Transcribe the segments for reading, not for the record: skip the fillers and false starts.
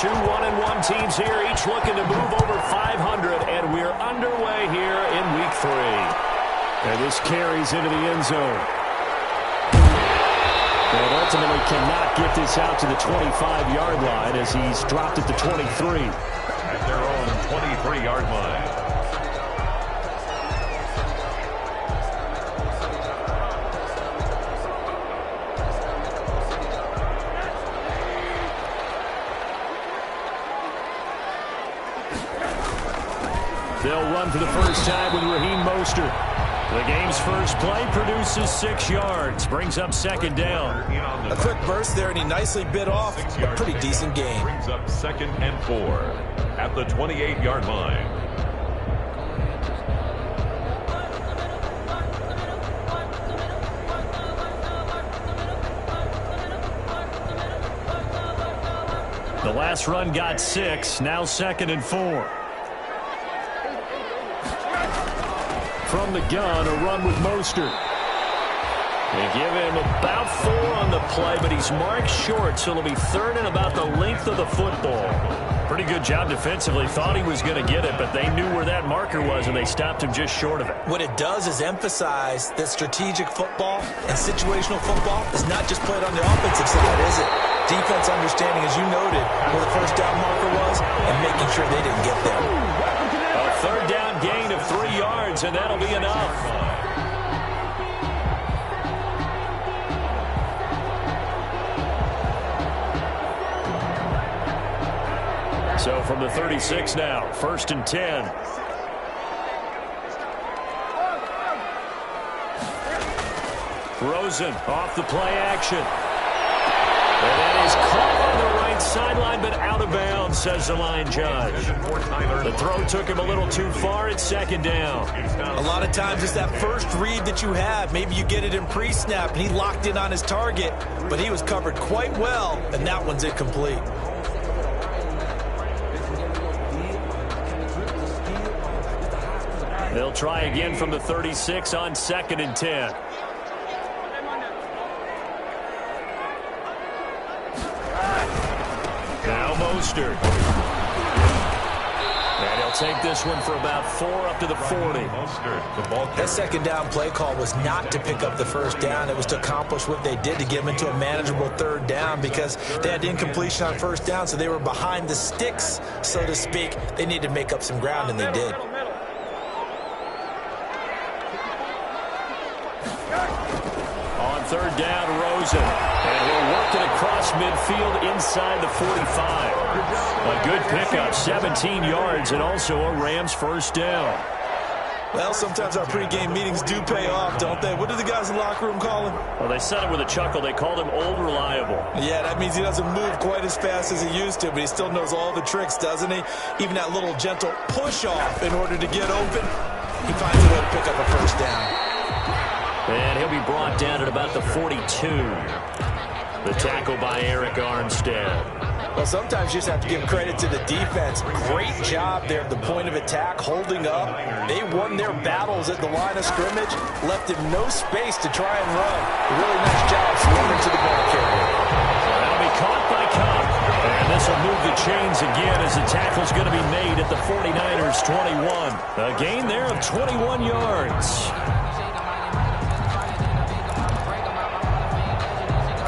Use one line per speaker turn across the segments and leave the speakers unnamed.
Two 1-1 teams here, each looking to move over 500, and we're underway here in Week 3. And this carries into the end zone. And ultimately cannot get this out to the 25-yard line as he's dropped at the 23.
At their own 23-yard line.
They'll run for the first time with Raheem Mostert. The game's first play produces 6 yards, brings up second down.
A quick burst there, and he nicely bit off a pretty decent gain.
Brings up 2nd and 4 at the 28-yard line.
The last run got 6, now 2nd and 4. From the gun, a run with Mostert. They give him about 4 on the play, but he's marked short, so it'll be 3rd and about the length of the football. Pretty good job defensively. Thought he was going to get it, but they knew where that marker was, and they stopped him just short of it.
What it does is emphasize that strategic football and situational football is not just played on the offensive side, is it? Defense understanding, as you noted, where the first down marker was and making sure they didn't get there.
A 3rd down gain of 3 yards, and that'll be enough. So from the 36 now, 1st and 10. Rosen off the play action. And that is caught on the right sideline, but out of bounds, says the line judge. The throw took him a little too far. It's 2nd down.
A lot of times it's that first read that you have. Maybe you get it in pre-snap, and he locked in on his target, but he was covered quite well, and that one's incomplete.
They'll try again from the 36 on 2nd and 10. Now Mostert. And he'll take this one for about 4 up to the 40.
That 2nd down play call was not to pick up the 1st down. It was to accomplish what they did to get them into a manageable 3rd down because they had incompletion on 1st down, so they were behind the sticks, so to speak. They needed to make up some ground, and they did.
On 3rd down, Rosen. And he'll work it across midfield inside the 45. A good pickup, 17 yards, and also a Rams 1st down.
Well, sometimes our pregame meetings do pay off, don't they? What do the guys in the locker room call him?
Well, they said it with a chuckle. They called him Old Reliable.
Yeah, that means he doesn't move quite as fast as he used to, but he still knows all the tricks, doesn't he? Even that little gentle push-off in order to get open. He finds a way to pick up a 1st down.
And he'll be brought down at about the 42. The tackle by Eric Armstead.
Well, sometimes you just have to give credit to the defense. Great job there at the point of attack, holding up. They won their battles at the line of scrimmage, left him no space to try and run. A really nice job swarming to the ball carrier.
That'll be caught by Cobb. And this will move the chains again as the tackle's going to be made at the 49ers 21. A gain there of 21 yards.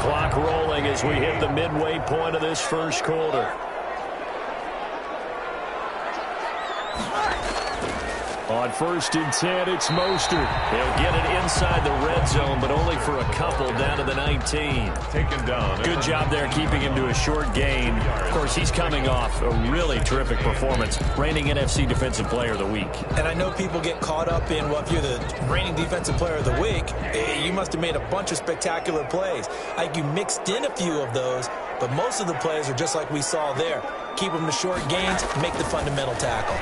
Clock rolling as we hit the midway point of this first quarter. On 1st and 10, it's Mostert. He'll get it inside the red zone, but only for a couple down to the 19.
Taken down.
Good job there keeping him to a short gain. Of course, he's coming off a really terrific performance, reigning NFC Defensive Player of the Week.
And I know people get caught up in, well, if you're the reigning Defensive Player of the Week, you must have made a bunch of spectacular plays. Like you mixed in a few of those, but most of the plays are just like we saw there. Keep them to short gains, make the fundamental tackle.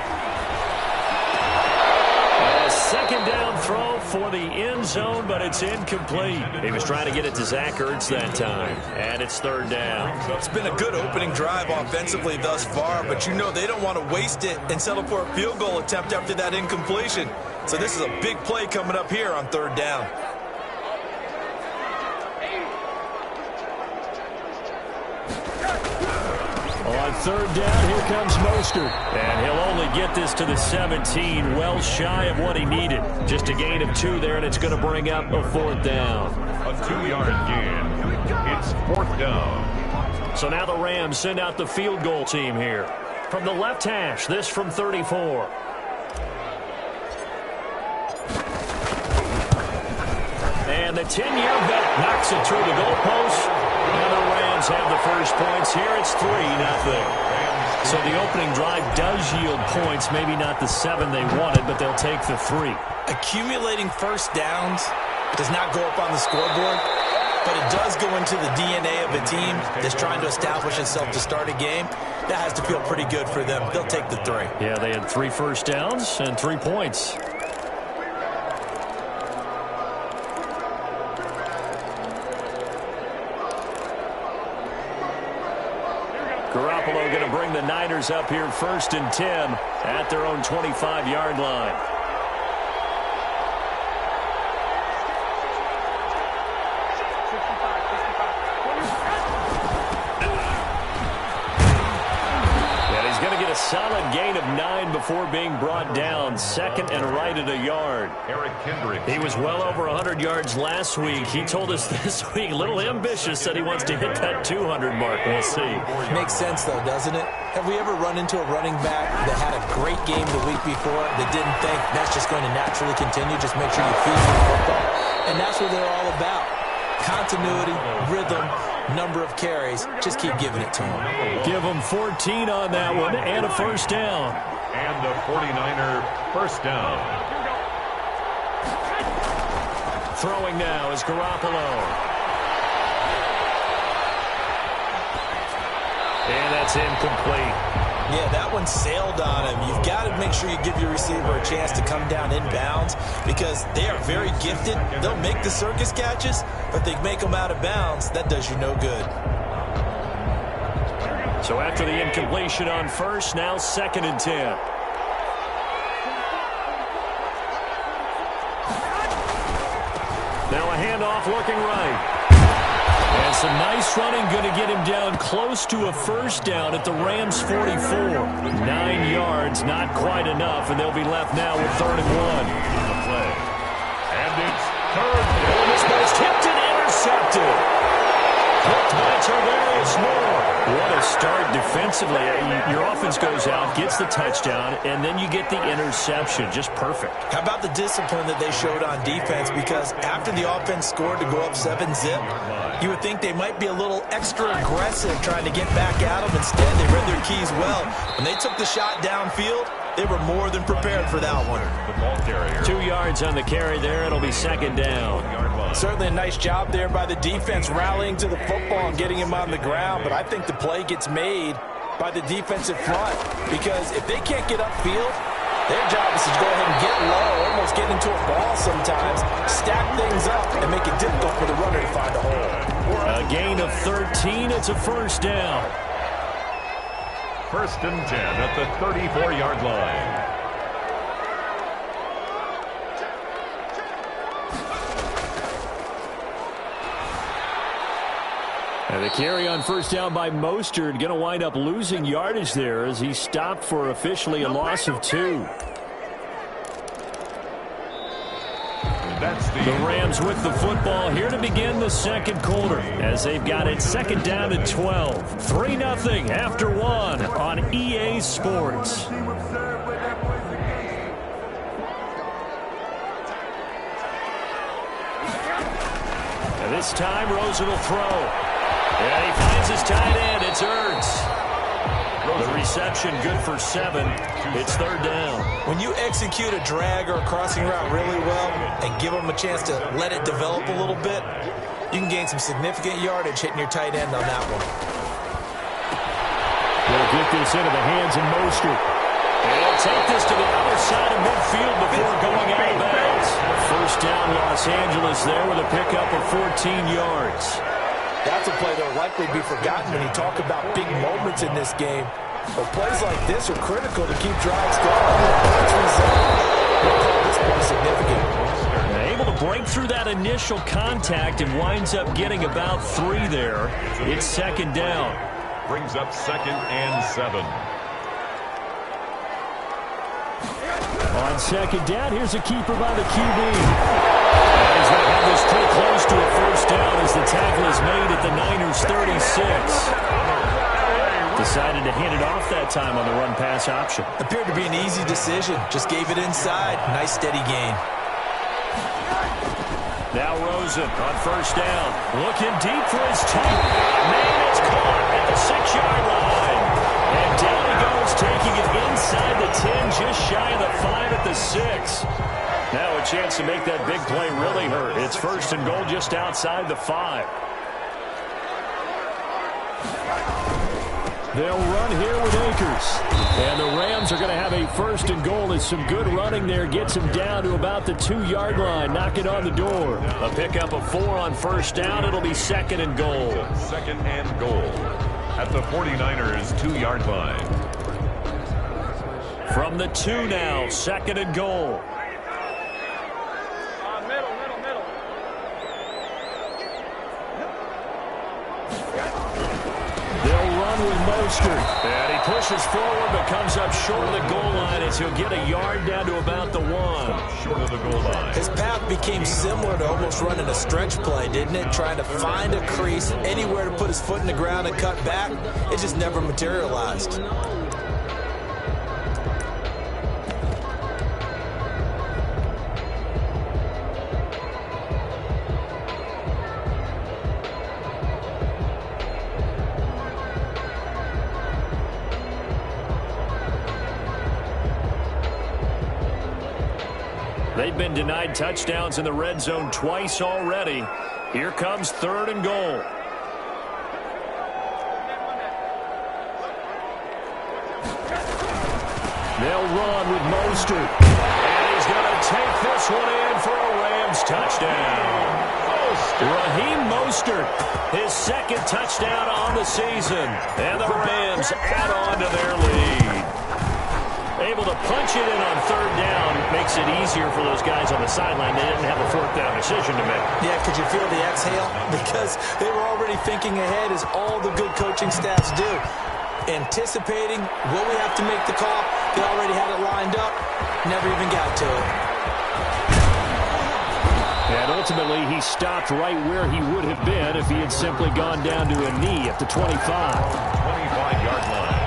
A 2nd down throw for the end zone, but it's incomplete. He was trying to get it to Zach Ertz that time, and it's 3rd down.
It's been a good opening drive offensively thus far, but you know they don't want to waste it and settle for a field goal attempt after that incompletion. So this is a big play coming up here on 3rd down.
On third down, here comes Mostert. And he'll only get this to the 17, well shy of what he needed. Just a gain of 2 there, and it's going to bring up a 4th down.
A 2-yard gain. It's 4th down.
So now the Rams send out the field goal team here. From the left hash, this from 34. And the 10-year vet knocks it through the goalpost. And the Rams have the first points here. It's 3-0. So the opening drive does yield points. Maybe not the 7 they wanted, but they'll take the 3.
Accumulating first downs does not go up on the scoreboard, but it does go into the DNA of a team that's trying to establish itself to start a game. That has to feel pretty good for them. They'll take the 3.
Yeah, they had 3 first downs and 3 points. Garoppolo going to bring the Niners up here 1st and 10 at their own 25-yard line. Solid gain of 9 before being brought down. 2nd and right at a yard. He was well over 100 yards last week. He told us this week, a little ambitious, said he wants to hit that 200 mark. We'll see.
Makes sense, though, doesn't it? Have we ever run into a running back that had a great game the week before that didn't think that's just going to naturally continue? Just make sure you feed him the football. And that's what they're all about. Continuity, rhythm, number of carries. Just keep giving it to him.
Give him 14 on that one and a first down.
And the 49er first down.
Throwing now is Garoppolo. And that's incomplete.
Yeah, that one sailed on him. You've got to make sure you give your receiver a chance to come down inbounds because they are very gifted. They'll make the circus catches, but they make them out of bounds. That does you no good.
So after the incompletion on first, now 2nd and 10. Now a handoff looking right. And some nice running, going to get him down close to a first down at the Rams 44. 9 yards, not quite enough, and they'll be left now with 3rd and 1.
And it's 3rd down.
And this ball's tipped and intercepted. Hooked by Tarvarius Moore. What a start defensively. Your offense goes out, gets the touchdown, and then you get the interception. Just perfect.
How about the discipline that they showed on defense? Because after the offense scored to go up 7-zip, you would think they might be a little extra aggressive trying to get back at them. Instead, they read their keys well. When they took the shot downfield, they were more than prepared for that one.
2 yards on the carry there. It'll be 2nd down.
Certainly a nice job there by the defense rallying to the football and getting him on the ground. But I think the play gets made by the defensive front because if they can't get upfield, their job is to go ahead and get low, almost get into a ball sometimes, stack things up, and make it difficult for the runner to find a hole.
A gain of 13. It's a first down.
1st and 10 at the 34-yard line.
And the carry on first down by Mostert, going to wind up losing yardage there as he stopped for officially a loss of 2. The Rams with the football here to begin the 2nd quarter as they've got it 2nd down and 12. 3-0 after 1 on EA Sports. And this time Rosen will throw. And he finds his tight end. It's Ertz. The reception good for 7. It's 3rd down.
When you execute a drag or a crossing route really well and give them a chance to let it develop a little bit, you can gain some significant yardage hitting your tight end on that one.
They'll get this into the hands of Mostert. And he'll take this to the other side of midfield before going out of bounds. First down Los Angeles there with a pickup of 14 yards.
That's a play that will likely be forgotten when you talk about big moments in this game. But plays like this are critical to keep drives going. This play significant.
Able to break through that initial contact and winds up getting about 3 there. It's 2nd down.
brings up 2nd and 7.
On 2nd down, here's a keeper by the QB. And he's going to have this pretty close to a first down as the tackle is made at the Niners' 36. Decided to hand it off that time on the run-pass option.
Appeared to be an easy decision. Just gave it inside. Nice, steady gain.
Now Rosen on first down. Looking deep for his tape. Man, it's caught at the 6-yard line. And down he goes, taking it inside the 10, just shy of the 5 at the 6. Now a chance to make that big play really hurt. It's 1st and goal just outside the 5. They'll run here with Akers. And the Rams are going to have a 1st and goal as some good running there gets him down to about the 2-yard line, knocking on the door. A pickup of 4 on first down. It'll be 2nd and goal.
2nd and goal at the 49ers' 2-yard line.
From the 2 now, 2nd and goal. With Mostert. And he pushes forward but comes up short of the goal line as he'll get a yard down to about the 1.
Short of the goal line.
His path became similar to almost running a stretch play, didn't it? Trying to find a crease, anywhere to put his foot in the ground and cut back. It just never materialized.
They've been denied touchdowns in the red zone twice already. Here comes 3rd and goal. They'll run with Mostert. And he's going to take this one in for a Rams touchdown. Raheem Mostert, his 2nd touchdown on the season. And the Rams add on to their lead. Able to punch it in on 3rd down. Makes it easier for those guys on the sideline. They didn't have a 4th down decision to make.
Yeah, could you feel the exhale? Because they were already thinking ahead, as all the good coaching staffs do. Anticipating, will we have to make the call? They already had it lined up. Never even got to it.
And ultimately, he stopped right where he would have been if he had simply gone down to a knee at the 25.
25-yard line.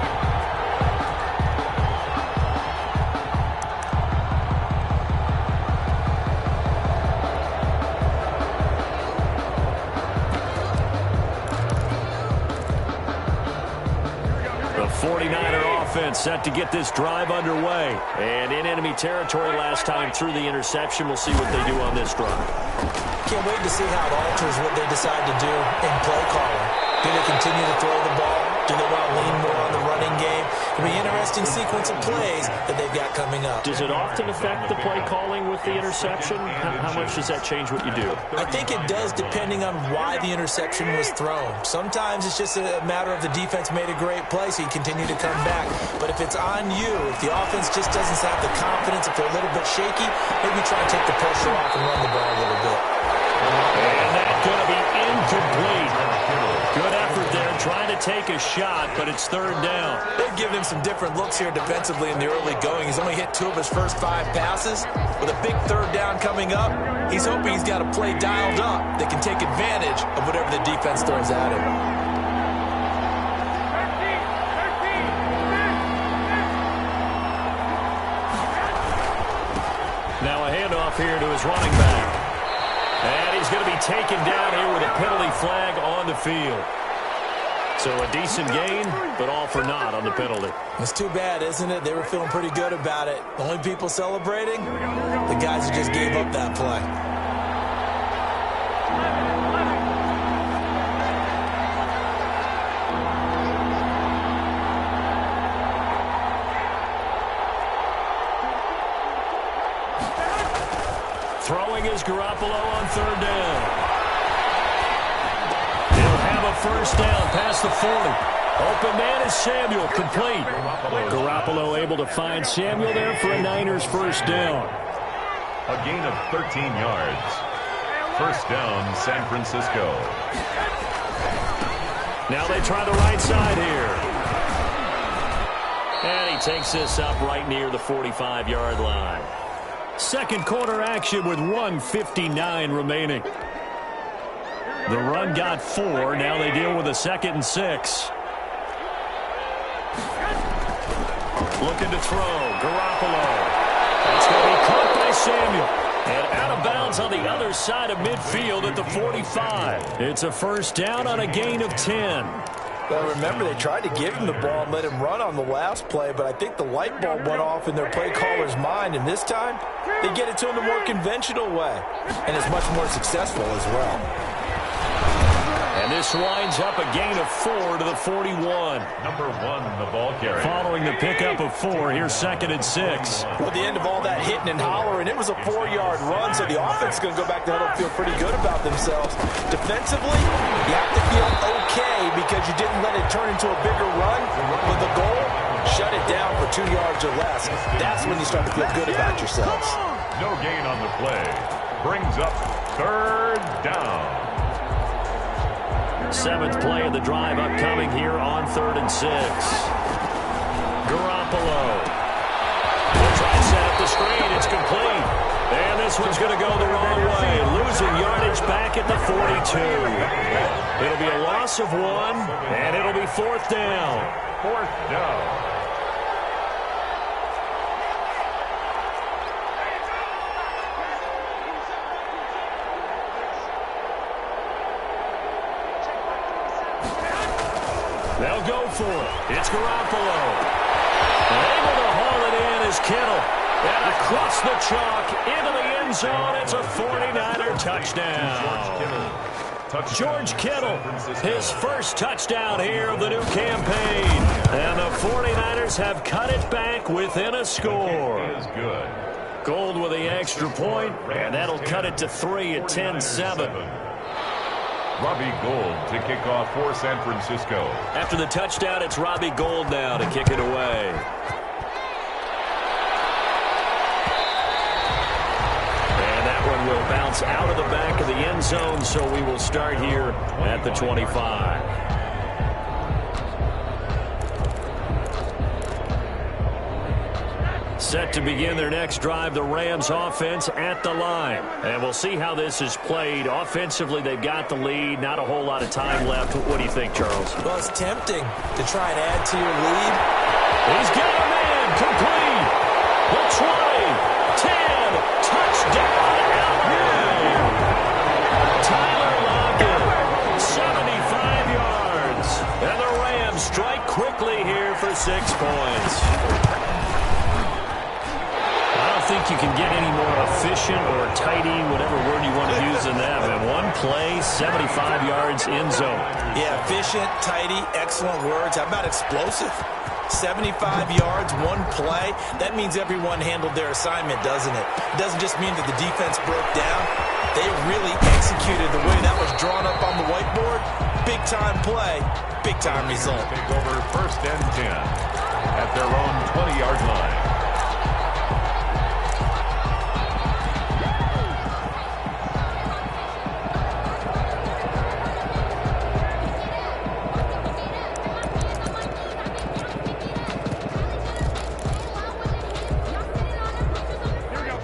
The 49er offense set to get this drive underway. And in enemy territory last time through the interception. We'll see what they do on this drive.
Can't wait to see how it alters what they decide to do in play calling. Do they continue to throw the ball? Do they want to lean more on the running game? It'll be an interesting sequence of plays that they've got coming up.
Does it often affect the play calling with the interception? How much does that change what you do?
I think it does, depending on why the interception was thrown. Sometimes it's just a matter of the defense made a great play, so you continue to come back. But if it's on you, if the offense just doesn't have the confidence, if they're a little bit shaky, maybe try and take the pressure off and run the ball a little bit.
And that's going to be incomplete. Good effort there, trying to take a shot, but it's 3rd down.
They've given him some different looks here defensively in the early going. He's only hit 2 of his first 5 passes. With a big 3rd down coming up, he's hoping he's got a play dialed up that can take advantage of whatever the defense throws at him.
Now a handoff here to his running back. And he's going to be taken down here with a penalty flag on the field. So a decent gain, but all for naught on the penalty.
It's too bad, isn't it? They were feeling pretty good about it. The only people celebrating, the guys who just gave up that play.
Throwing is Garoppolo on 3rd down. He'll have a first down past the 40. Open man is Samuel, complete. Garoppolo able to find Samuel there for a Niners first down.
A gain of 13 yards. First down, San Francisco.
Now they try the right side here. And he takes this up right near the 45-yard line. Second quarter action with 1:59 remaining. The run got 4. Now they deal with a 2nd and 6. Looking to throw. Garoppolo. That's going to be caught by Samuel. And out of bounds on the other side of midfield at the 45. It's a first down on a gain of 10.
Well, remember, they tried to give him the ball and let him run on the last play, but I think the light bulb went off in their play caller's mind, and this time they get it to him the more conventional way, and it's much more successful as well.
And this winds up a gain of 4 to the 41.
Number 1, the ball carrier.
Following the pickup of 4, here's 2nd and 6.
Well, at the end of all that hitting and hollering, it was a 4-yard run, so the offense is going to go back to huddle and feel pretty good about themselves. Defensively, you have to feel okay because you didn't let it turn into a bigger run. With the goal, shut it down for 2 yards or less. That's when you start to feel good about yourselves.
No gain on the play. Brings up 3rd down.
7th play of the drive upcoming here on 3rd and 6. Garoppolo. They'll try to set up the screen. It's complete. And this one's going to go the wrong way. Losing yardage back at the 42. It'll be a loss of 1, and it'll be 4th down.
4th down.
They'll go for it. It's Garoppolo. Able to haul it in is Kittle. And across the chalk into the end zone. It's a 49er touchdown. George Kittle, his first touchdown here of the new campaign. And the 49ers have cut it back within a score. Gold with the extra point, and that'll cut it to 3 at 10-7.
Robbie Gould to kick off for San Francisco.
After the touchdown, it's Robbie Gould now to kick it away. And that one will bounce out of the back of the end zone, so we will start here at the 25. Set to begin their next drive, the Rams offense at the line. And we'll see how this is played. Offensively, they've got the lead. Not a whole lot of time left. What do you think, Charles?
Well, it's tempting to try and add to your lead.
He's got a man. Complete. The 20. 10. Touchdown, LA. Tyler Lockett. 75 yards. And the Rams strike quickly here for 6 points. I think you can get any more efficient or tidy, whatever word you want to use in that. And one play, 75 yards in zone.
Yeah, efficient, tidy, excellent words. How about explosive? 75 yards, one play. That means everyone handled their assignment, doesn't it? It doesn't just mean that the defense broke down. They really executed the way that was drawn up on the whiteboard. Big-time play, big-time result.
Take over 1st and 10 at their own 20-yard line.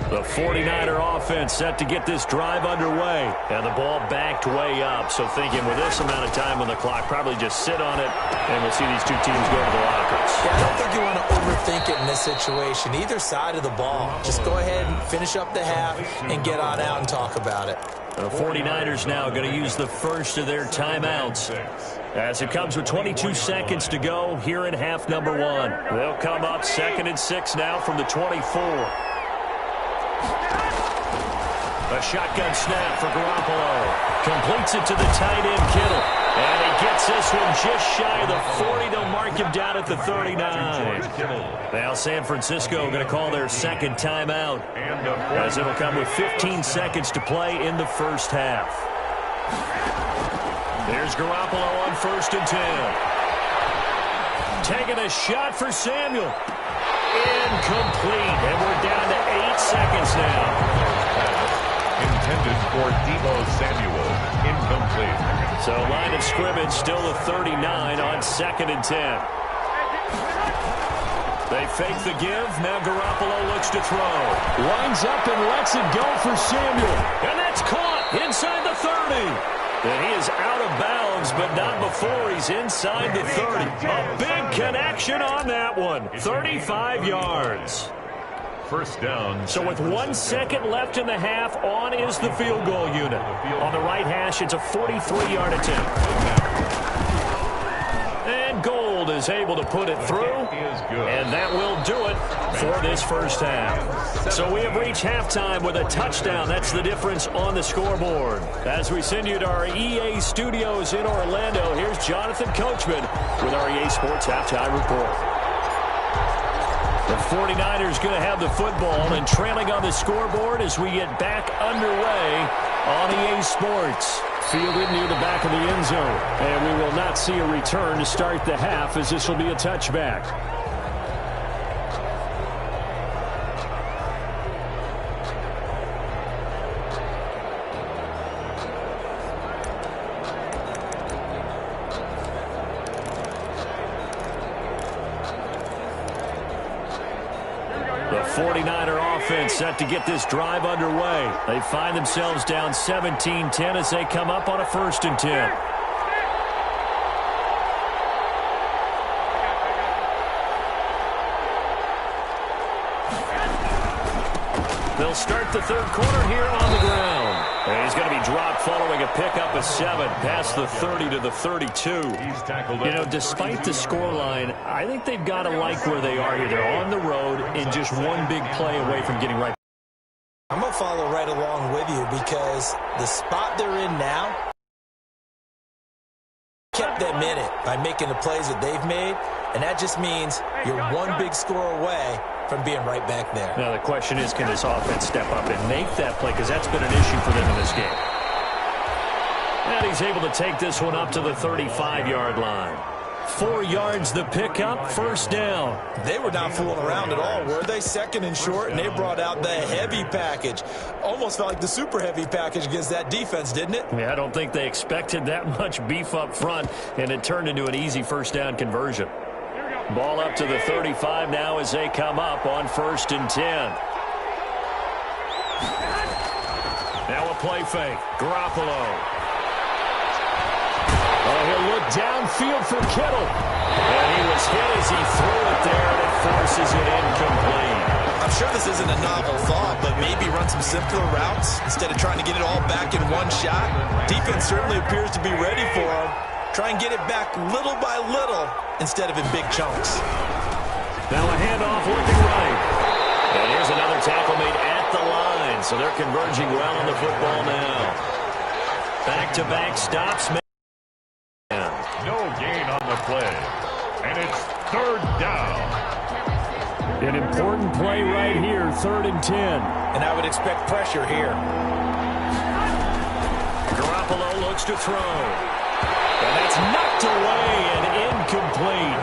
The 49er offense set to get this drive underway. And the ball backed way up. So thinking with this amount of time on the clock, probably just sit on it, and we'll see these two teams go to the lockers.
Yeah, I don't think you want to overthink it in this situation. Either side of the ball. Just go ahead and finish up the half and get on out and talk about it.
The 49ers now going to use the first of their timeouts, as it comes with 22 seconds to go here in half number 1. They'll come up 2nd and 6 now from the 24. A shotgun snap for Garoppolo. Completes it to the tight end, Kittle. And he gets this one just shy of the 40. They'll mark him down at the 39. Now San Francisco going to call their second timeout, as it'll come with 15 seconds to play in the first half. There's Garoppolo on 1st and 10. Taking a shot for Samuel. Incomplete. And we're down to 8 seconds now.
Intended for Deebo Samuel. incomplete.
So line of scrimmage still a 39 on 2nd and 10. They fake the give. Now Garoppolo looks to throw. Lines up and lets it go for Samuel. And that's caught inside the 30. And he is out of bounds, but not before he's inside the 30. A big connection on that one. 35 yards.
First down.
So with 1 second left in the half, on is the field goal unit. On the right hash, it's a 43-yard attempt. And Gold is able to put it through, and that will do it for this first half. So we have reached halftime with a touchdown. That's the difference on the scoreboard. As we send you to our EA studios in Orlando, here's Jonathan Coachman with our EA Sports Halftime Report. The 49ers going to have the football and trailing on the scoreboard as we get back underway on EA Sports. Fielded near the back of the end zone. And we will not see a return to start the half as this will be a touchback. The 49er offense set to get this drive underway. They find themselves down 17-10 as they come up on a 1st and 10. They'll start the third quarter here on the ground. And he's going to be dropped following a pickup of 7 past the 30 to the 32. You know, despite the scoreline, I think they've got to like where they are here. They're on the road and just one big play away from getting right.
I'm going to follow right along with you because the spot they're in now kept them in it by making the plays that they've made, and that just means you're one big score away from being right back there.
Now the question is, can this offense step up and make that play? Because that's been an issue for them in this game. And he's able to take this one up to the 35-yard line. 4 yards the pickup, first down.
They were not fooling around at all, were they? 2nd and short, and they brought out the heavy package. Almost felt like the super heavy package against that defense, didn't it?
Yeah, I don't think they expected that much beef up front, and it turned into an easy first down conversion. Ball up to the 35 now as they come up on 1st and 10. Now a play fake. Garoppolo. Oh, he'll look downfield for Kittle. And he was hit as he threw it there, and it forces it incomplete.
I'm sure this isn't a novel thought, but maybe run some simpler routes instead of trying to get it all back in one shot. Defense certainly appears to be ready for him. Try and get it back little by little instead of in big chunks.
Now a handoff looking right. And here's another tackle made at the line. So they're converging well on the football now. Back-to-back stops.
No gain on the play. And it's 3rd down.
An important play right here, 3rd and 10.
And I would expect pressure here.
Garoppolo looks to throw. And that's knocked away and incomplete.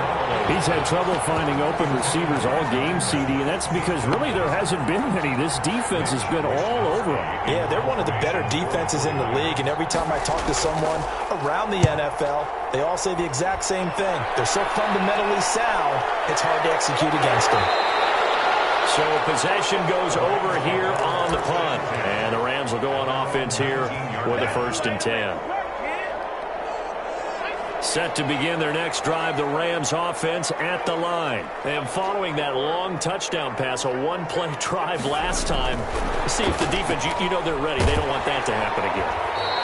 He's had trouble finding open receivers all game, CD, and that's because really there hasn't been many. This defense has been all over them.
Yeah, they're one of the better defenses in the league, and every time I talk to someone around the NFL, they all say the exact same thing. They're so fundamentally sound, it's hard to execute against them.
So possession goes over here on the punt, and the Rams will go on offense here with a 1st and 10. Set to begin their next drive, the Rams offense at the line. And following that long touchdown pass, a one-play drive last time, see if the defense, you know they're ready. They don't want that to happen again.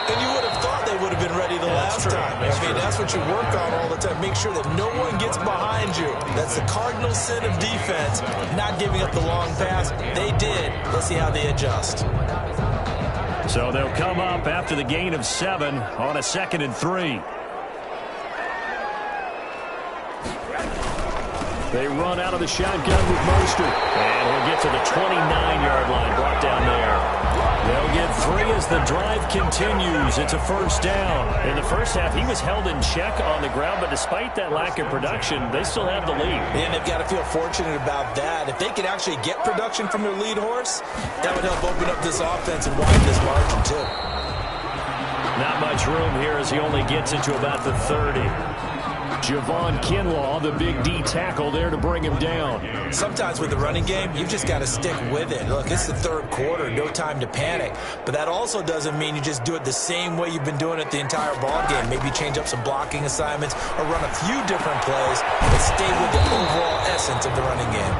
And you would have thought they would have been ready the last time. That's what you work on all the time. Make sure that no one gets behind you. That's the cardinal sin of defense, not giving up the long pass. They did. Let's see how they adjust.
So they'll come up after the gain of 7 on a 2nd and 3. They run out of the shotgun with Mostert. And he'll get to the 29-yard line, brought down there. They'll get 3 as the drive continues. It's a 1st down. In the first half, he was held in check on the ground, but despite that lack of production, they still have the lead.
And they've got to feel fortunate about that. If they could actually get production from their lead horse, that would help open up this offense and widen this margin, too.
Not much room here as he only gets it to about the 30. Javon Kinlaw, the big D tackle there to bring him down.
Sometimes with the running game, you've just got to stick with it. Look, it's the third quarter, no time to panic. But that also doesn't mean you just do it the same way you've been doing it the entire ball game. Maybe change up some blocking assignments or run a few different plays, but stay with the overall essence of the running game.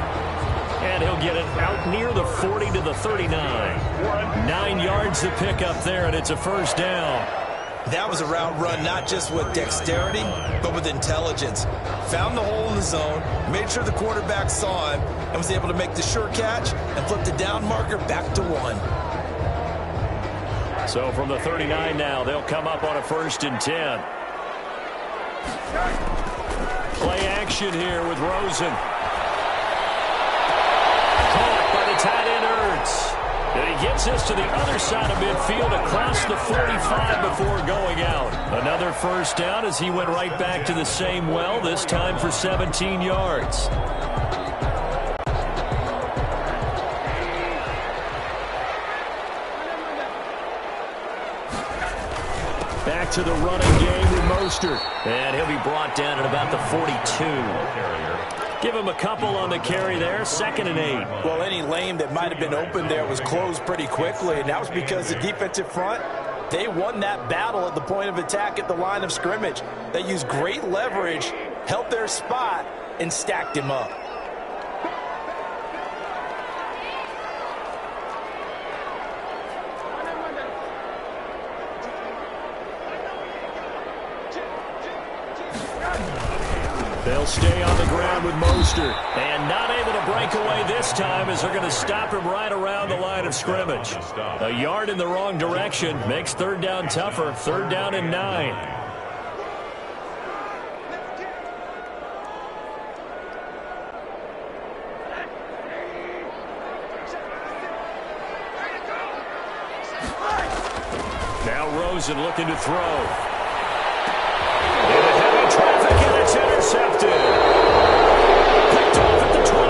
And he'll get it out near the 40 to the 39. 9 yards to pick up there, and it's a first down.
That was a route run not just with dexterity, but with intelligence. Found the hole in the zone, made sure the quarterback saw him, and was able to make the sure catch and flip the down marker back to 1.
So from the 39 now, they'll come up on a 1st and 10. Play action here with Rosen. Caught by the tight end Ertz. And he gets this to the other side of midfield across the 45 before going out. Another first down as he went right back to the same well, this time for 17 yards. Back to the running game with Mostert. And he'll be brought down at about the 42. Give him a couple on the carry there, 2nd and 8.
Well, any lane that might have been open there was closed pretty quickly, and that was because the defensive front, they won that battle at the point of attack at the line of scrimmage. They used great leverage, held their spot, and stacked him up.
They'll stay on the ground with Mostert. And not able to break away this time as they're going to stop him right around the line of scrimmage. A yard in the wrong direction makes 3rd down tougher. 3rd down and 9. Now Rosen looking to throw. Intercepted. Picked off at the 28.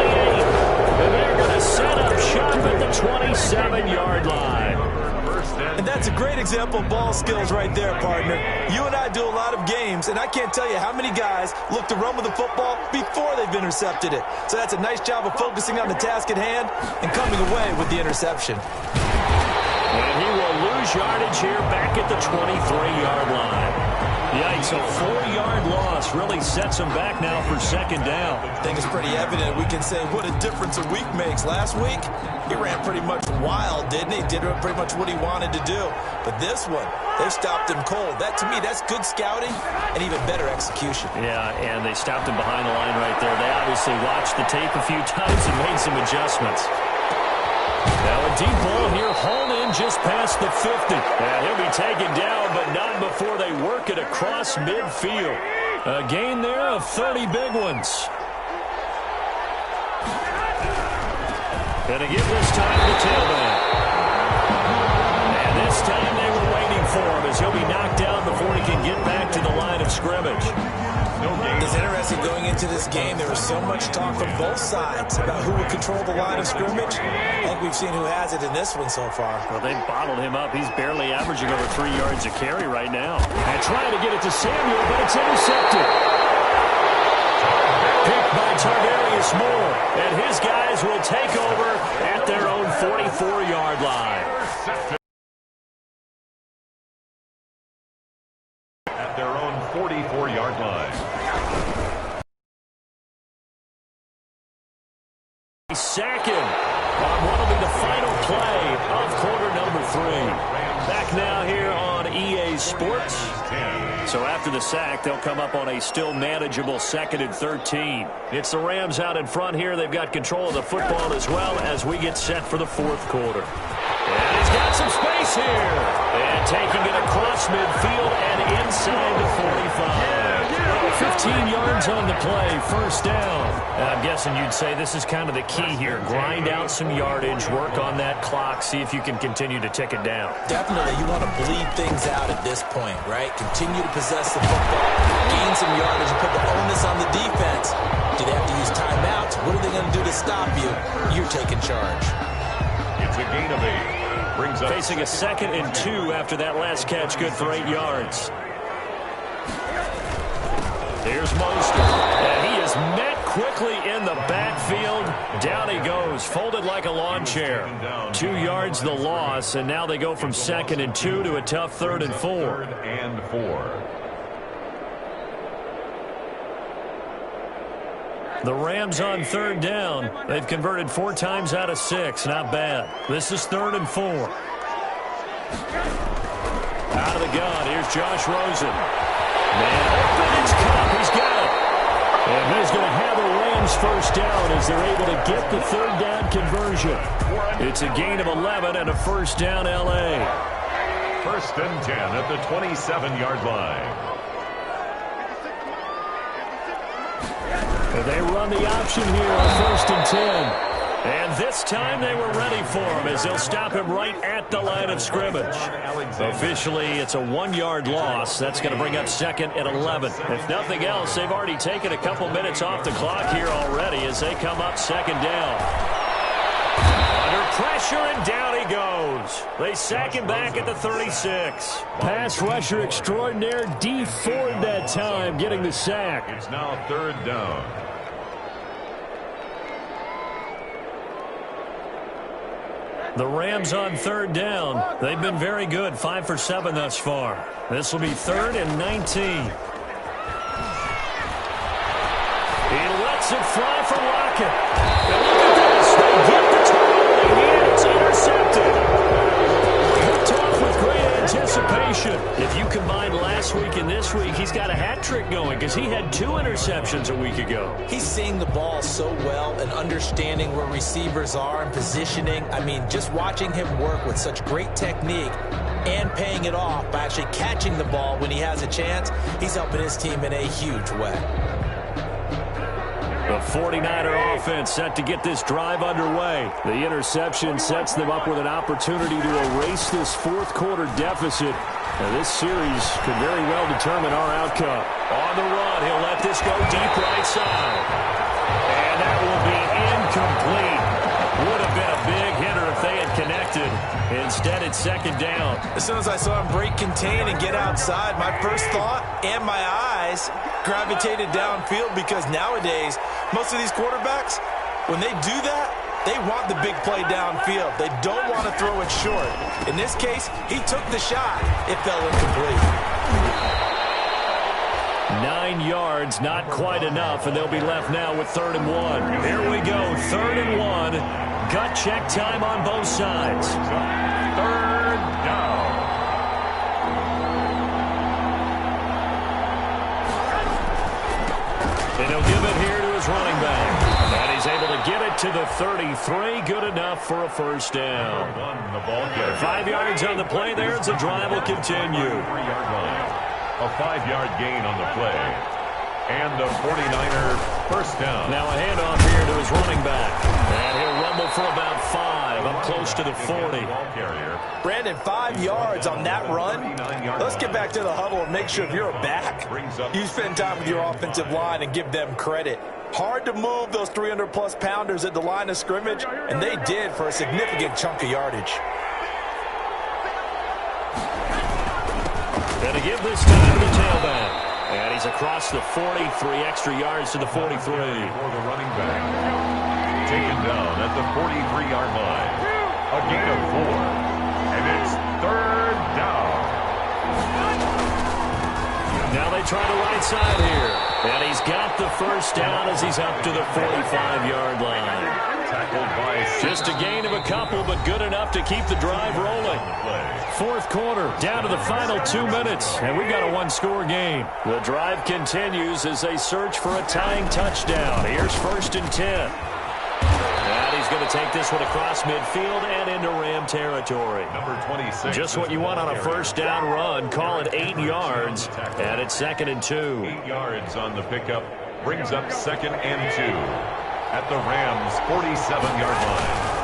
And they're going to set up shop at the 27-yard line.
And that's a great example of ball skills right there, partner. You and I do a lot of games, and I can't tell you how many guys look to run with the football before they've intercepted it. So that's a nice job of focusing on the task at hand and coming away with the interception.
And he will lose yardage here back at the 23-yard line. Yikes, a 4-yard loss really sets him back now for 2nd down.
I think it's pretty evident. We can say what a difference a week makes. Last week, he ran pretty much wild, didn't he? Did pretty much what he wanted to do. But this one, they stopped him cold. That, to me, that's good scouting and even better execution.
Yeah, and they stopped him behind the line right there. They obviously watched the tape a few times and made some adjustments. Now a deep ball here, hauled in just past the 50. And he'll be taken down, but not before they work it across midfield. A gain there of 30 big ones. And to give this time to the tailback. And this time they were waiting for him as he'll be knocked down before he can get back to the line of scrimmage.
It's interesting going into this game. There was so much talk from both sides about who would control the line of scrimmage. I think we've seen who has it in this one so far.
Well, they've bottled him up. He's barely averaging over 3 yards a carry right now. And trying to get it to Samuel, but it's intercepted. Picked by Tarvarius Moore. And his guys will take over at their own 44-yard line.
At their own 44-yard line.
Second on what will be the final play of quarter number 3. Back now here on EA Sports. So after the sack, they'll come up on a still manageable 2nd and 13. It's the Rams out in front here. They've got control of the football as well as we get set for the 4th quarter. And he's got some space here. And taking it across midfield and inside the 45. 15 yards on the play, 1st down. I'm guessing you'd say this is kind of the key here. Grind out some yardage, work on that clock, see if you can continue to tick it down.
Definitely, you want to bleed things out at this point, right? Continue to possess the football, gain some yardage, and put the onus on the defense. Do they have to use timeouts? What are they going to do to stop you? You're taking charge.
It's a gain of 8. Brings up
facing a 2nd and 2 after that last catch, good for 8 yards. Here's Mostert, and he is met quickly in the backfield. Down he goes, folded like a lawn chair. 2 yards the loss, and now they go from 2nd and 2 to a tough 3rd and 4.
3rd and 4.
The Rams on 3rd down. They've converted 4 times out of 6. Not bad. This is 3rd and 4. Out of the gun, here's Josh Rosen. Man open, it's Cup. He's got it. And he's going to have a Rams first down as they're able to get the 3rd down conversion. It's a gain of 11 and a first down L.A.
1st and 10 at the 27-yard line.
And they run the option here on 1st and 10. And this time they were ready for him as they'll stop him right at the line of scrimmage. Officially, it's a 1-yard loss. That's going to bring up 2nd and 11. If nothing else, they've already taken a couple minutes off the clock here already as they come up 2nd down. Under pressure, and down he goes. They sack him back at the 36. Pass rusher extraordinaire, D Ford that time, getting the sack.
It's now 3rd down.
The Rams on 3rd down. They've been very good, 5 for 7 thus far. This will be 3rd and 19. He lets it fly for Lockett. And look at this. They get the turnover, and it's intercepted. Picked off with great anticipation. If you combine last week and this week, he's got a hat trick going because he had 2 interceptions a week ago.
He's seeing the ball so well and understanding where receivers are and positioning. I mean, just watching him work with such great technique and paying it off by actually catching the ball when he has a chance, he's helping his team in a huge way.
The 49er offense set to get this drive underway. The interception sets them up with an opportunity to erase this 4th quarter deficit. Now, this series could very well determine our outcome. On the run, he'll let this go deep right side. And that will be incomplete. Would have been a big hitter if they had connected. Instead, it's 2nd down.
As soon as I saw him break contain and get outside, my first thought and my eyes gravitated downfield because nowadays, most of these quarterbacks, when they do that, they want the big play downfield. They don't want to throw it short. In this case, he took the shot. It fell incomplete.
9 yards, not quite enough, and they'll be left now with 3rd and 1. Here we go, 3rd and 1. Gut check time on both sides.
3rd down.
And he'll give it here to his running back. And he's able to get it to the 33. Good enough for a first down. 5 yards on the play there as the drive will continue.
3-yard line. A 5-yard gain on the play. And the 49er first down.
Now a handoff here to his running back. And he'll rumble for about 5, up close to the 40.
Brandon, 5 yards on that run. Let's get back to the huddle and make sure if you're a back, you spend time with your offensive line and give them credit. Hard to move those 300-plus pounders at the line of scrimmage, and they did for a significant chunk of yardage.
And to give this time to the tailback. And he's across the 40, 3 extra yards to the 43.
For the running back. Taken down at the 43-yard line. A gain of 4. And it's 3rd down.
Now they try the right side here. And he's got the first down as he's up to the 45-yard line.
Tackled by
just a gain of a couple, but good enough to keep the drive rolling. 4th quarter, down to the final 2 minutes, and we've got a 1-score game. The drive continues as they search for a tying touchdown. Here's 1st and 10. And he's going to take this one across midfield and into Ram territory.
Number 26.
Just what you want on a first down run. Call it 8 yards, and it's 2nd and 2.
8 yards on the pickup. Brings up 2nd and 2. At the Rams' 47-yard line.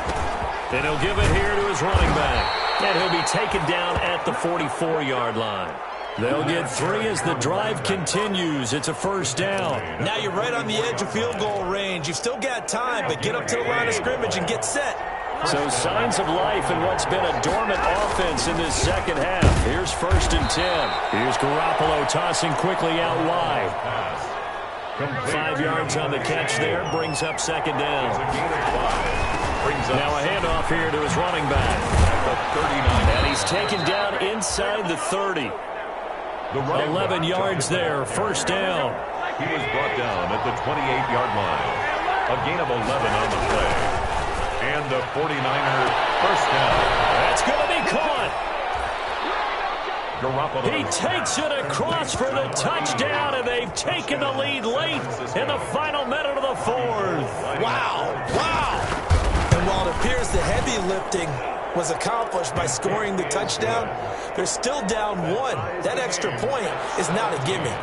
And he'll give it here to his running back. And he'll be taken down at the 44-yard line. They'll get 3 as the drive continues. It's a first down.
Now you're right on the edge of field goal range. You've still got time, but get up to the line of scrimmage and get set.
So signs of life in what's been a dormant offense in this second half. Here's 1st and 10. Here's Garoppolo tossing quickly out wide. 5 yards on the catch there. Brings up 2nd down. Now a handoff here to his running back. And he's taken down inside the 30. 11 yards there. 1st down.
He was brought down at the 28-yard line. A gain of 11 on the play. And the 49er 1st down.
That's going to be caught.
Garoppolo.
He takes it across for the touchdown, and they've taken the lead late in the final minute of the 4th.
Wow. And while it appears the heavy lifting was accomplished by scoring the touchdown, they're still down 1. That extra point is not a gimme.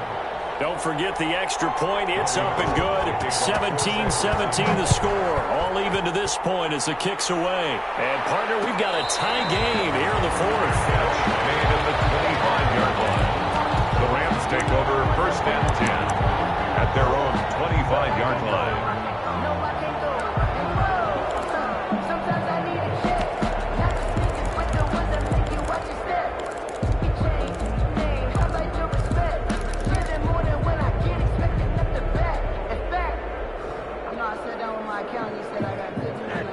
Don't forget the extra point. It's up and good. 17-17 the score. All even to this point as the kick's away. And, partner, we've got a tie game here in the 4th.
Made at the 25-yard line. The Rams take over 1st and 10 at their own 25-yard line.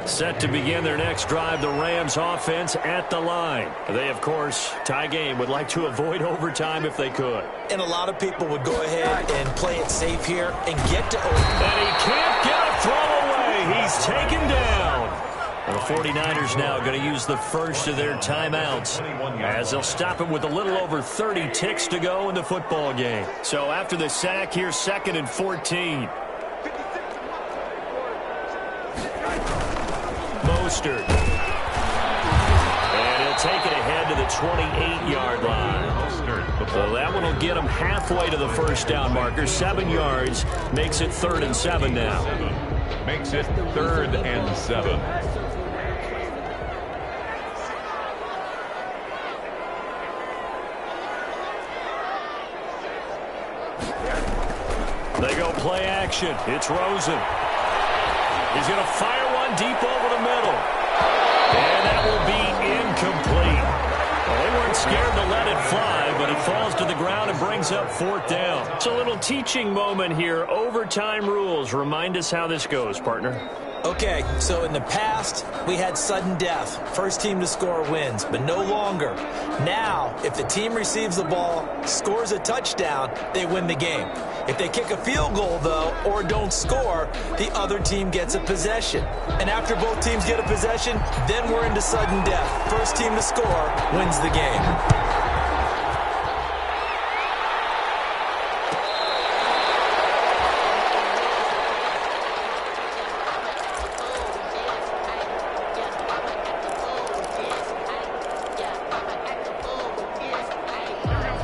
Set to begin their next drive, the Rams offense at the line. They, of course, tie game, would like to avoid overtime if they could.
And a lot of people would go ahead and play it safe here and get to overtime.
And he can't get a throw away. He's taken down. And the 49ers now going to use the first of their timeouts as they'll stop him with a little over 30 ticks to go in the football game. So after the sack, here's 2nd and 14. Mostert. And he'll take it ahead to the 28-yard line. So that one will get him halfway to the 1st down marker. 7 yards makes it 3rd and 7 now.
Makes it 3rd and 7.
They go play action. It's Rosen. He's going to fire one deep over the middle. And that will be incomplete. Well, they weren't scared to let it fly, but it falls to the ground and brings up 4th down. It's a little teaching moment here. Overtime rules. Remind us how this goes, partner.
Okay, so in the past, we had sudden death. First team to score wins, but no longer. Now, if the team receives the ball, scores a touchdown, they win the game. If they kick a field goal, though, or don't score, the other team gets a possession. And after both teams get a possession, then we're into sudden death. First team to score wins the game.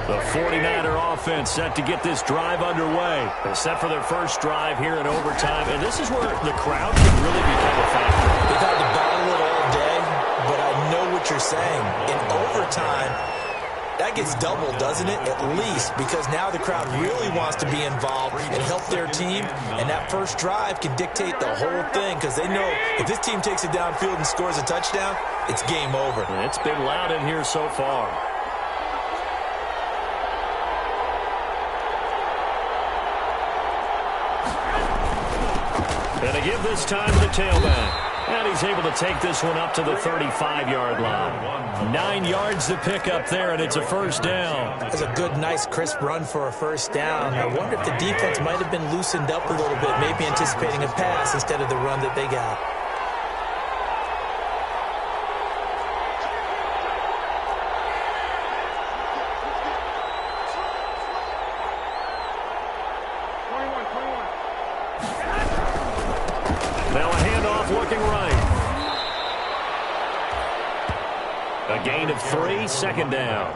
The 49er offense set to get this drive underway. They're set for their first drive here in overtime, and this is where the crowd can really become a factor.
They've had to battle it all day, but I know what you're saying. In overtime, that gets doubled, doesn't it? At least, because now the crowd really wants to be involved and help their team, and that first drive can dictate the whole thing because they know if this team takes it downfield and scores a touchdown, it's game over.
And it's been loud in here so far. And a give this time to the tailback. And he's able to take this one up to the 35-yard line. 9 yards to pick up there, and it's a first down.
That's a good, nice, crisp run for a first down. I wonder if the defense might have been loosened up a little bit, maybe anticipating a pass instead of the run that they got.
Now a handoff looking right. A gain of 3, second down.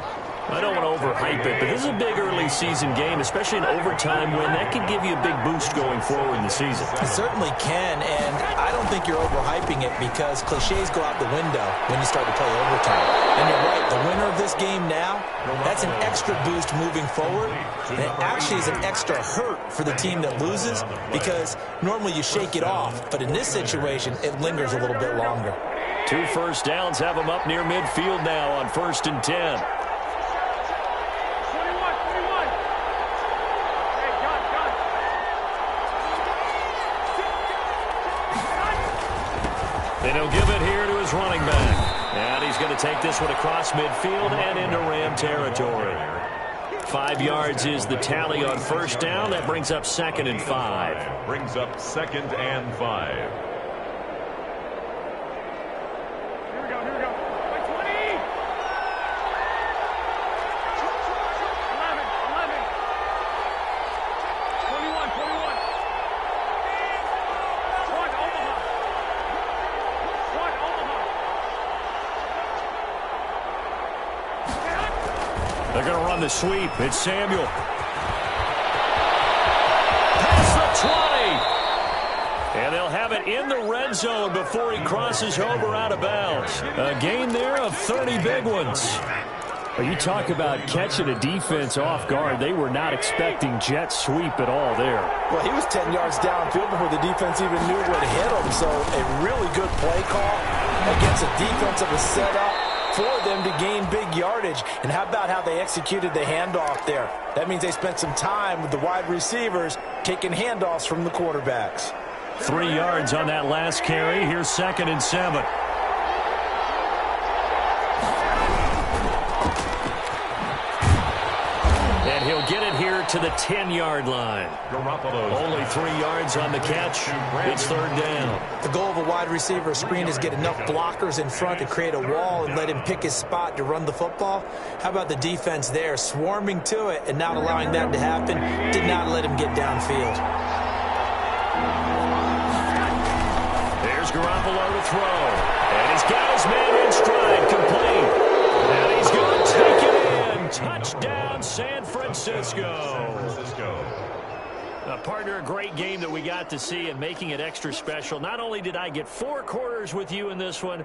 I don't want to overhype it, but this is a big early season game, especially an overtime win. That could give you a big boost going forward in the season.
It certainly can, and I don't think you're overhyping it because cliches go out the window when you start to play overtime. And you're right, the winner of this game now, that's an extra boost moving forward, and it actually is an extra hurt for the team that loses because normally you shake it off, but in this situation, it lingers a little bit longer.
2 first downs have them up near midfield now on 1st and 10. And he'll give it here to his running back. And he's going to take this one across midfield and into Ram territory. 5 yards is the tally on 1st down. That brings up 2nd and 5.
Brings up 2nd and 5.
They're going to run the sweep. It's Samuel. Past the 20. And they'll have it in the red zone before he crosses over out of bounds. A gain there of 30 big ones. You talk about catching a defense off guard. They were not expecting jet sweep at all there.
Well, he was 10 yards downfield before the defense even knew what hit him. So a really good play call against a defense that was set up for them to gain big yardage. And how about how they executed the handoff there? That means they spent some time with the wide receivers taking handoffs from the quarterbacks.
3 yards on that last carry. Here's 2nd and 7. And he'll get it here to the 10-yard line. Only 3 yards on the catch. It's 3rd down.
The goal of a wide receiver screen is get enough blockers in front to create a wall and let him pick his spot to run the football. How about the defense there, swarming to it and not allowing that to happen? Did not let him get downfield.
There's Garoppolo to throw. And he's got his man in stride, complete. And he's going to take it in. Touchdown, San Francisco. Partner, a great game that we got to see and making it extra special. Not only did I get 4 quarters with you in this one,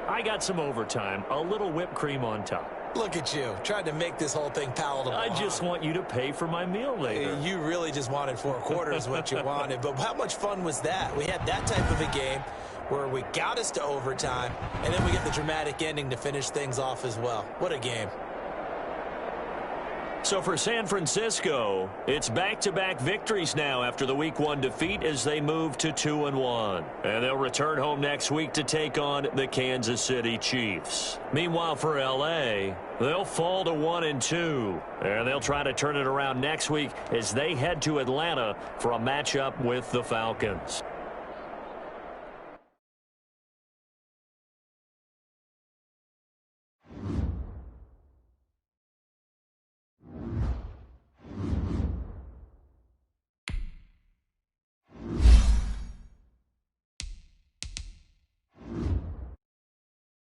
I got some overtime, a little whipped cream on top.
Look at you, trying to make this whole thing palatable.
I just want you to pay for my meal later.
You really just wanted 4 quarters what you wanted, but how much fun was that? We had that type of a game where we got us to overtime, and then we get the dramatic ending to finish things off as well. What a game.
So for San Francisco, it's back-to-back victories now after the Week 1 defeat as they move to 2-1. And they'll return home next week to take on the Kansas City Chiefs. Meanwhile, for L.A., they'll fall to 1-2. And they'll try to turn it around next week as they head to Atlanta for a matchup with the Falcons.